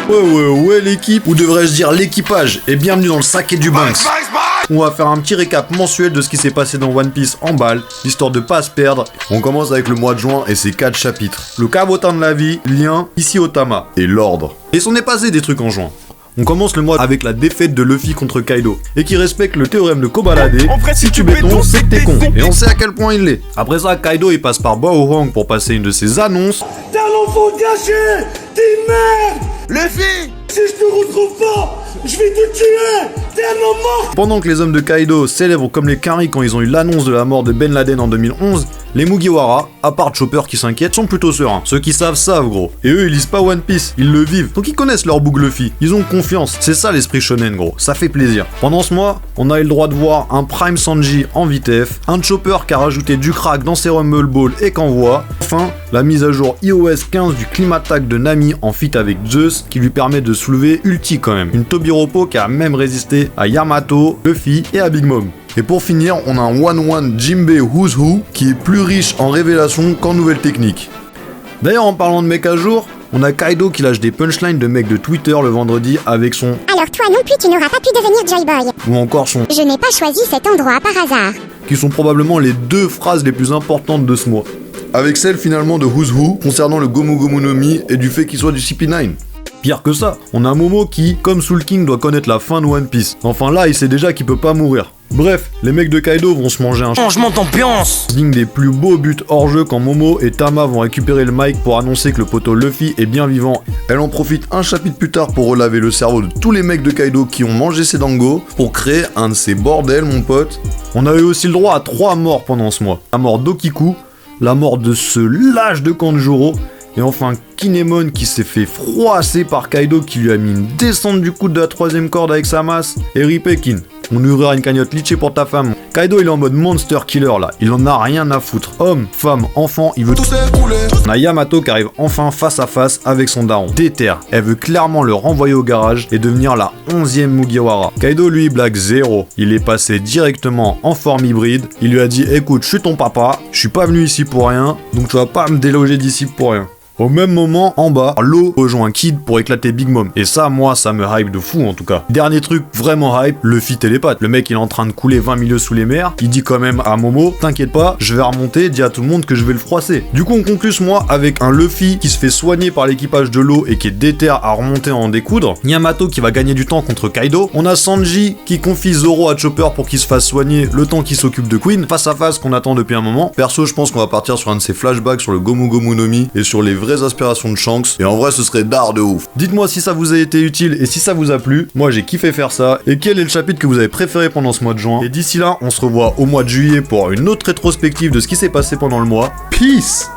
Ouais l'équipe, ou devrais-je dire l'équipage, et bienvenue dans le saké du Banks. On va faire un petit récap mensuel de ce qui s'est passé dans One Piece en balle, histoire de pas se perdre. On commence avec le mois de juin et ses 4 chapitres. Le cabotin de la vie, lien, ici Otama, et l'ordre. Et s'en est passé des trucs en juin. On commence le mois avec la défaite de Luffy contre Kaido, et qui respecte le théorème de Kobalade, si tu béton, c'est que t'es con. Et on sait à quel point il l'est. Après ça, Kaido il passe par Baohang pour passer une de ses annonces. T'es un enfant gâché, t'es une merde. Luffy, si je te retrouve pas, je vais te tuer. T'es un homme mort. Pendant que les hommes de Kaido célèbrent comme les Kari quand ils ont eu l'annonce de la mort de Ben Laden en 2011, les Mugiwara, à part Chopper qui s'inquiète, sont plutôt sereins. Ceux qui savent gros. Et eux ils lisent pas One Piece, ils le vivent. Donc ils connaissent leur bug Luffy, ils ont confiance. C'est ça l'esprit shonen gros, ça fait plaisir. Pendant ce mois, on a eu le droit de voir un Prime Sanji en VTF, un Chopper qui a rajouté du crack dans ses Rumble Ball et qu'envoie. Enfin, la mise à jour iOS 15 du Climattack de Nami en feat avec Zeus qui lui permet de soulever Ulti quand même. Une Tobiropo qui a même résisté à Yamato, Luffy et à Big Mom. Et pour finir, on a un 1-1 Jinbei Who's Who qui est plus riche en révélations qu'en nouvelles techniques. D'ailleurs, en parlant de mecs à jour, on a Kaido qui lâche des punchlines de mecs de Twitter le vendredi avec son « Alors toi non plus tu n'auras pas pu devenir Joy Boy » ou encore son « Je n'ai pas choisi cet endroit par hasard » qui sont probablement les deux phrases les plus importantes de ce mois. Avec celle finalement de Who's Who concernant le Gomu Gomu no Mi et du fait qu'il soit du CP9. Pire que ça, on a Momo qui, comme Soul King, doit connaître la fin de One Piece. Enfin là, il sait déjà qu'il peut pas mourir. Bref, les mecs de Kaido vont se manger un changement d'ambiance. Digne des plus beaux buts hors jeu quand Momo et Tama vont récupérer le mic pour annoncer que le poteau Luffy est bien vivant. Elle en profite un chapitre plus tard pour relaver le cerveau de tous les mecs de Kaido qui ont mangé ses dango pour créer un de ces bordels, mon pote. On a eu aussi le droit à 3 morts pendant ce mois. La mort d'Okiku, la mort de ce lâche de Kanjuro, et enfin Kinemon qui s'est fait froisser par Kaido qui lui a mis une descente du coude de la 3ème corde avec sa masse, et Ripekin. On ouvrira une cagnotte litchée pour ta femme. Kaido il est en mode monster killer là, il en a rien à foutre. Homme, femme, enfant, il veut tout s'écouler. On a Yamato qui arrive enfin face à face avec son daron. Déter, elle veut clairement le renvoyer au garage et devenir la 11e Mugiwara. Kaido lui blague zéro, il est passé directement en forme hybride. Il lui a dit écoute, je suis ton papa, je suis pas venu ici pour rien, donc tu vas pas me déloger d'ici pour rien. Au même moment, en bas, Law rejoint Kid pour éclater Big Mom. Et ça, moi, ça me hype de fou en tout cas. Dernier truc vraiment hype, Luffy télépathe. Le mec, il est en train de couler 20 milieux sous les mers. Il dit quand même à Momo, t'inquiète pas, je vais remonter, dis à tout le monde que je vais le froisser. Du coup, on conclut ce mois avec un Luffy qui se fait soigner par l'équipage de Law et qui est déter à remonter en découdre. Yamato qui va gagner du temps contre Kaido. On a Sanji qui confie Zoro à Chopper pour qu'il se fasse soigner le temps qu'il s'occupe de Queen. Face à face qu'on attend depuis un moment. Perso, je pense qu'on va partir sur un de ces flashbacks sur le Gomu Gomu no Mi et sur les vraies aspirations de Shanks, et en vrai ce serait d'art de ouf. Dites-moi si ça vous a été utile et si ça vous a plu, moi j'ai kiffé faire ça, et quel est le chapitre que vous avez préféré pendant ce mois de juin, et d'ici là on se revoit au mois de juillet pour une autre rétrospective de ce qui s'est passé pendant le mois. Peace.